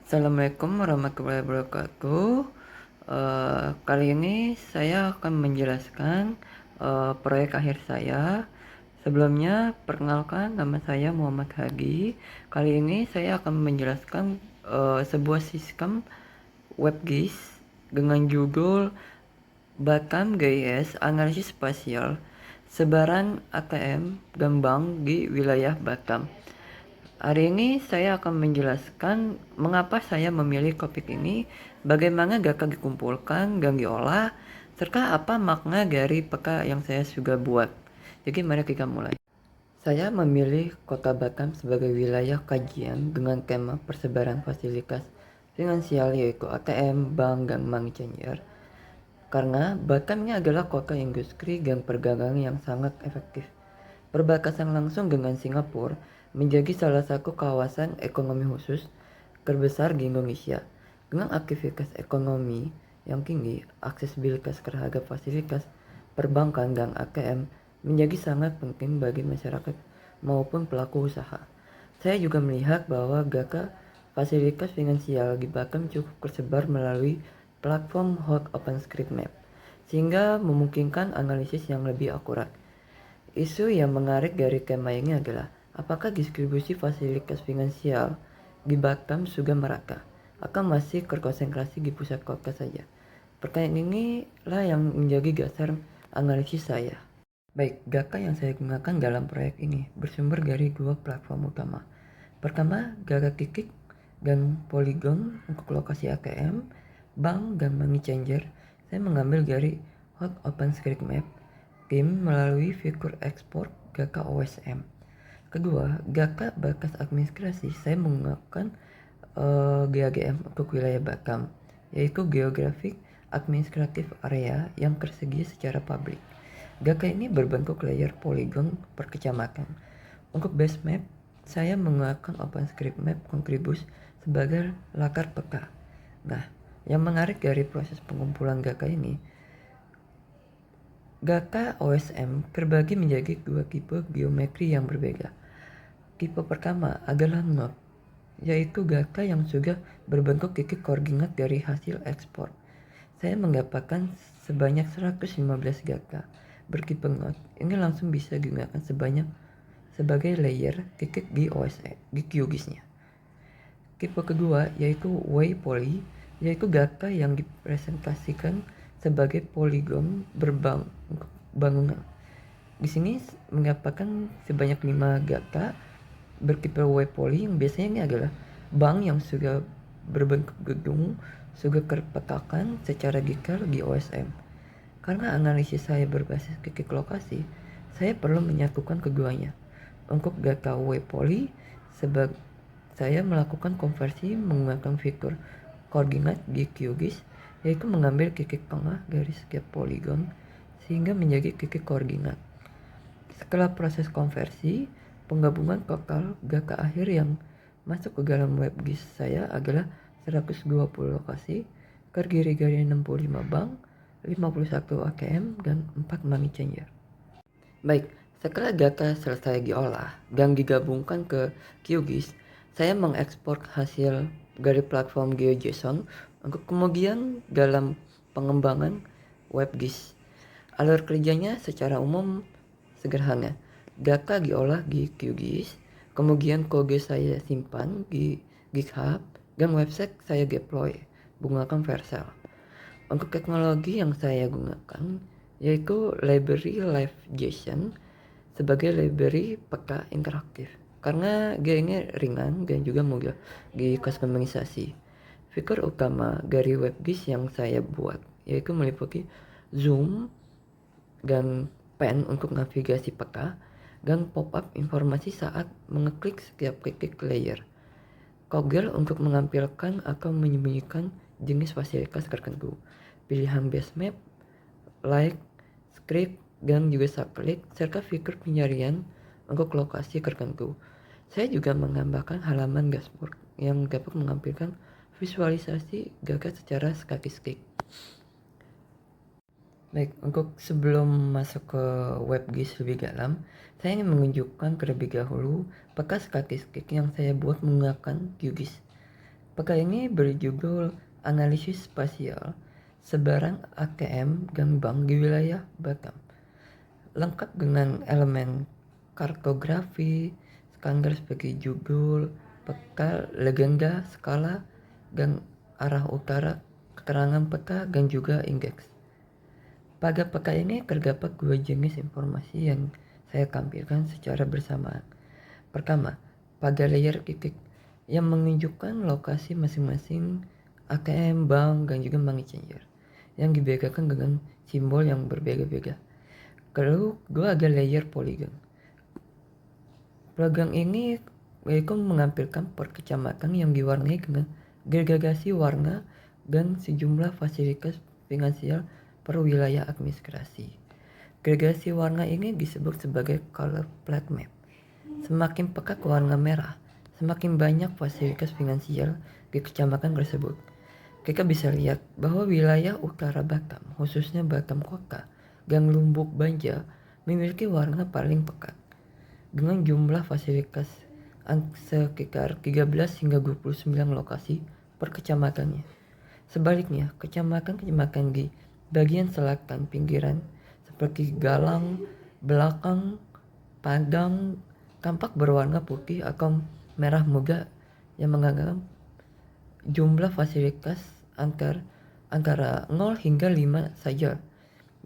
Assalamualaikum warahmatullahi wabarakatuh. Kali ini saya akan menjelaskan proyek akhir saya. Sebelumnya, perkenalkan nama saya Muhammad Hadi. Kali ini saya akan menjelaskan sebuah sistem WebGIS dengan judul Batam GIS Analisis Spasial Sebaran ATM Gambang di wilayah Batam. Hari ini saya akan menjelaskan mengapa saya memilih topik ini, bagaimana data dikumpulkan dan diolah, serta apa makna dari peka yang saya sudah buat. Jadi mari kita mulai. Saya memilih Kota Batam sebagai wilayah kajian dengan tema persebaran fasilitas finansial yaitu ATM, bank, dan money changer. Karena Batam ini adalah kota industri dan perdagangan yang sangat efektif. Perbatasan langsung dengan Singapura menjadi salah satu kawasan ekonomi khusus terbesar di Indonesia. Dengan aktivitas ekonomi yang tinggi, aksesibilitas terhadap fasilitas perbankan dan ATM menjadi sangat penting bagi masyarakat maupun pelaku usaha. Saya juga melihat bahwa data fasilitas finansial di Batam cukup tersebar melalui platform Hot OpenStreetMap, sehingga memungkinkan analisis yang lebih akurat. Isu yang menarik dari tema ini adalah apakah distribusi fasilitas finansial di Batam sudah merata atau masih terkonsentrasi di pusat kota saja? Pertanyaan inilah yang menjadi dasar analisis saya. Baik, data yang saya gunakan dalam proyek ini bersumber dari dua platform utama. Pertama, data titik dan Polygon untuk lokasi ATM, bank, dan money changer. Saya mengambil dari Hot OpenStreetMap tim melalui fitur ekspor data OSM. Kedua, data batas administrasi saya menggunakan GAGM untuk wilayah Batam, yaitu Geographic Administrative Area yang tersedia secara publik. Data ini berbentuk layer polygon per kecamatan. Untuk base map, saya menggunakan OpenStreetMap Contribus sebagai latar peta. Nah, yang menarik dari proses pengumpulan data ini, data OSM terbagi menjadi dua tipe geometri yang berbeda. Tipe pertama adalah node, yaitu data yang sudah berbentuk titik koordinat dari hasil ekspor. Saya mendapatkan sebanyak 115 data bertipe node. Ini langsung bisa digunakan sebagai layer titik di OSM, di QGIS-nya. Tipe kedua yaitu waypoly, yaitu data yang dipresentasikan sebagai poligon bangunan. Di sini mendapatkan sebanyak 5 data bertipe waypoly yang biasanya ini adalah bank yang sudah berbentuk gedung sudah terpetakan secara detail di OSM. Karena analisis saya berbasis titik lokasi, saya perlu menyatukan keduanya. Untuk data waypoly, saya melakukan konversi menggunakan fitur koordinat di QGIS, yaitu mengambil titik tengah dari setiap poligon sehingga menjadi titik koordinat. Setelah proses konversi, penggabungan total data akhir yang masuk ke dalam WebGIS saya adalah 120 lokasi, terdiri dari 65 bank, 51 ATM, dan 4 money changer. Baik, setelah data selesai diolah dan digabungkan ke QGIS, saya mengekspor hasil dari platform GeoJSON untuk kemudian dalam pengembangan WebGIS. Alur kerjanya secara umum sederhana. Data diolah di QGIS, kemudian kode saya simpan di GitHub, dan website saya deploy menggunakan Vercel. Untuk teknologi yang saya gunakan yaitu library LiveJSON sebagai library peta interaktif karena dia ini ringan dan juga mudah dikustomisasi. Fitur utama dari WebGIS yang saya buat yaitu meliputi zoom dan pen untuk navigasi peta dan pop-up informasi saat mengeklik setiap titik layer. Toggle untuk menampilkan atau menyembunyikan jenis fasilitas tertentu. Pilihan base map, like, script, dan juga satelit, serta fitur pencarian untuk lokasi tertentu. Saya juga menambahkan halaman dashboard yang dapat menampilkan visualisasi data secara statistik. Baik, untuk sebelum masuk ke WebGIS lebih dalam, saya ingin menunjukkan terlebih dahulu peta statistik yang saya buat menggunakan QGIS. Peka ini berjudul Analisis Spasial Sebaran ATM dan Bank di Wilayah Batam, lengkap dengan elemen kartografi, skandar sebagai judul, peta, legenda, skala, dan arah utara, keterangan peta, dan juga indeks. Pada peta ini terdapat dua jenis informasi yang saya tampilkan secara bersamaan. Pertama, pada layer titik yang menunjukkan lokasi masing-masing ATM, bank, dan juga money changer yang dibedakan dengan simbol yang berbeda-beda. Lalu dua ada layer polygon. Program ini yaitu menampilkan per kecamatan yang diwarnai dengan gradasi warna dan sejumlah fasilitas finansial per wilayah administrasi. Gradasi warna ini disebut sebagai color plate map. Semakin pekat warna merah, semakin banyak fasilitas finansial di kecamatan tersebut. Kita bisa lihat bahwa wilayah utara Batam, khususnya Batam Kota dan Lumbuk Banja, memiliki warna paling pekat dengan jumlah fasilitas sekitar 13 hingga 29 lokasi per kecamatannya. Sebaliknya, kecamatan-kecamatan di bagian selatan pinggiran seperti Galang, Belakang, Padang tampak berwarna putih atau merah muda yang mengangkat jumlah fasilitas antara 0 hingga 5 saja.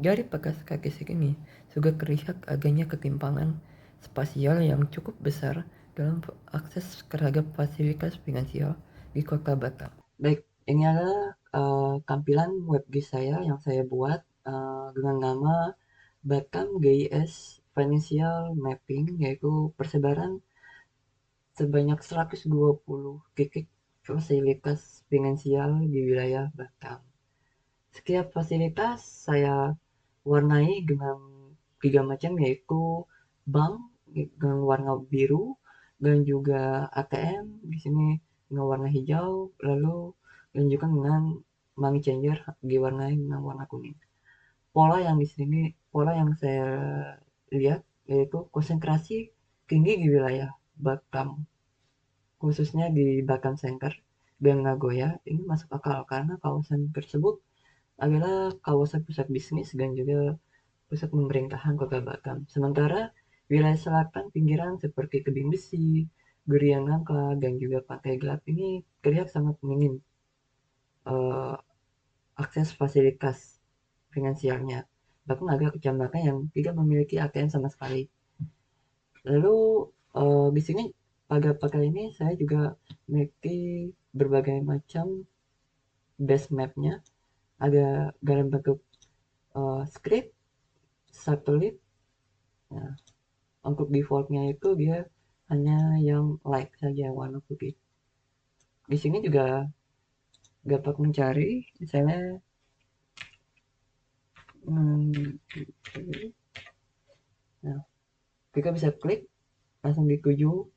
Dari peta statistik ini juga terlihat adanya ketimpangan spasial yang cukup besar dalam akses terhadap fasilitas finansial di Kota Batam. Baik, ini adalah tampilan web saya yang saya buat dengan nama Batam GIS Financial Mapping, yaitu persebaran sebanyak 120 titik fasilitas finansial di wilayah Batam. Setiap fasilitas saya warnai dengan 3 macam, yaitu bank dengan warna biru dan juga ATM di sini dengan warna hijau, lalu lanjutkan dengan money changer diwarnai dengan warna kuning. Pola yang saya lihat yaitu konsentrasi tinggi di wilayah Batam, khususnya di Batam Center dan Nagoya. Ini masuk akal karena kawasan tersebut adalah kawasan pusat bisnis dan juga pusat pemerintahan Kota Batam. Sementara wilayah selatan pinggiran seperti Tebing Besi, Durian Nangka, dan juga Pantai Gelap ini terlihat sangat minim akses fasilitas finansialnya. Bahkan ada kecamatan yang tidak memiliki ATM sama sekali. Lalu di sini pada pakai ini saya juga memiliki berbagai macam base mapnya. Ada dalam bentuk script, satelit. Nah, untuk defaultnya itu dia hanya yang light saja, warna putih. Di sini juga dapat mencari misalnya nah, kita bisa klik langsung dituju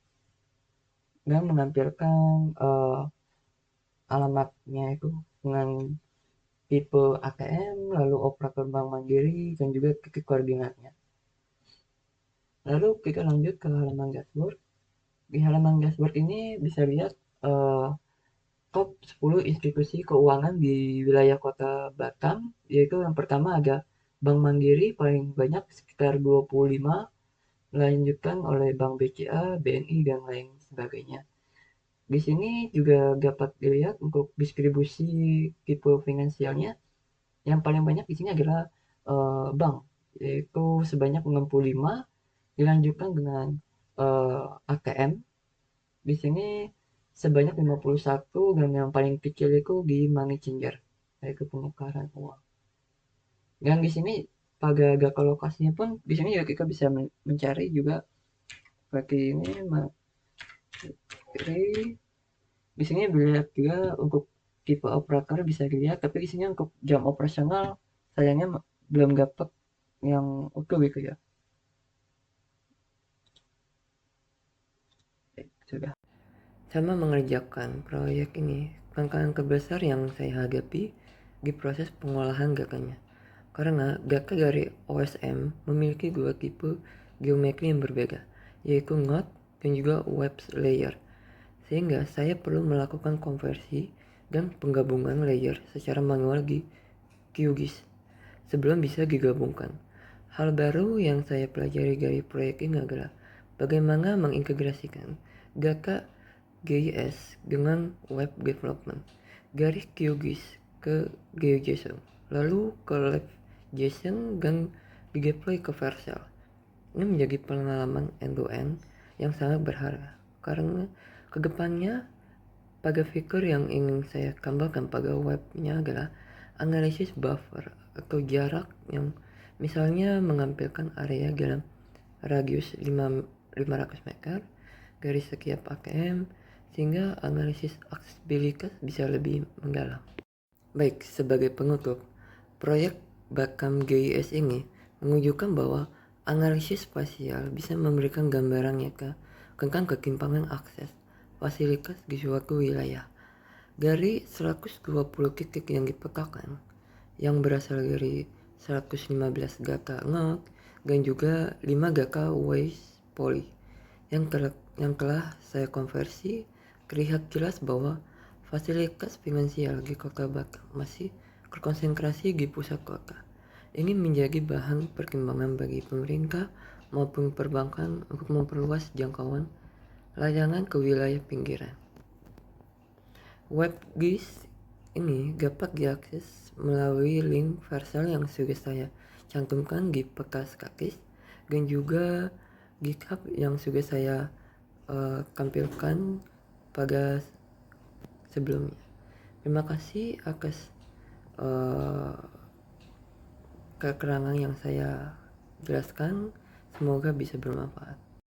dan menampilkan alamatnya itu dengan tipe ATM, lalu operator bank mandiri, dan juga titik koordinatnya. Lalu kita lanjut ke halaman dashboard. Di halaman dashboard ini bisa lihat top 10 institusi keuangan di wilayah Kota Batam, yaitu yang pertama ada Bank Mandiri paling banyak sekitar 25, dilanjutkan oleh Bank BCA, BNI, dan lain sebagainya. Di sini juga dapat dilihat untuk distribusi tipe finansialnya. Yang paling banyak di sini adalah bank, yaitu sebanyak 65, dilanjutkan dengan ATM. Di sini sebanyak 51 dan yang paling kecil itu di money changer, yaitu penukaran uang. Dan di sini pada data lokasinya pun di sini ya kita bisa mencari juga seperti ini. Di sini dilihat juga untuk tipe operator bisa dilihat, tapi di sini untuk jam operasional sayangnya belum dapat yang utuh gitu ya. Sudah. Sama mengerjakan proyek ini, tantangan terbesar yang saya hadapi di proses pengolahan datanya. Karena data dari OSM memiliki dua tipe geometri yang berbeda, yaitu node dan juga web layer. sehingga saya perlu melakukan konversi dan penggabungan layer secara manual di QGIS sebelum bisa digabungkan. Hal baru yang saya pelajari dari proyek ini adalah bagaimana mengintegrasikan data GIS dengan web development dari QGIS ke GeoJSON, lalu ke LabJSON dan dideploy ke Vercel. Ini menjadi pengalaman end-to-end yang sangat berharga karena kedepannya pada fitur yang ingin saya tambahkan pada webnya adalah analisis buffer atau jarak yang misalnya mengampilkan area dalam radius 500 meter dari setiap ATM sehingga analisis aksesibilitas bisa lebih mendalam. Baik, sebagai penutup, proyek Bakam GIS ini menunjukkan bahwa analisis spasial bisa memberikan gambaran nyata tentang ketimpangan akses fasilitas di suatu wilayah. Dari 120 titik yang dipetakan, yang berasal dari 115 data node dan juga 5 data waste poly yang telah saya konversi, terlihat jelas bahwa fasilitas finansial di kota Batam masih terkonsentrasi di pusat kota. Ini menjadi bahan pertimbangan bagi pemerintah maupun perbankan untuk memperluas jangkauan layanan ke wilayah pinggiran. Web GIS ini dapat diakses melalui link Vercel yang sudah saya cantumkan di peta statis dan juga GitHub yang sudah saya tampilkan pada sebelumnya. Terima kasih atas keterangan yang saya jelaskan. Semoga bisa bermanfaat.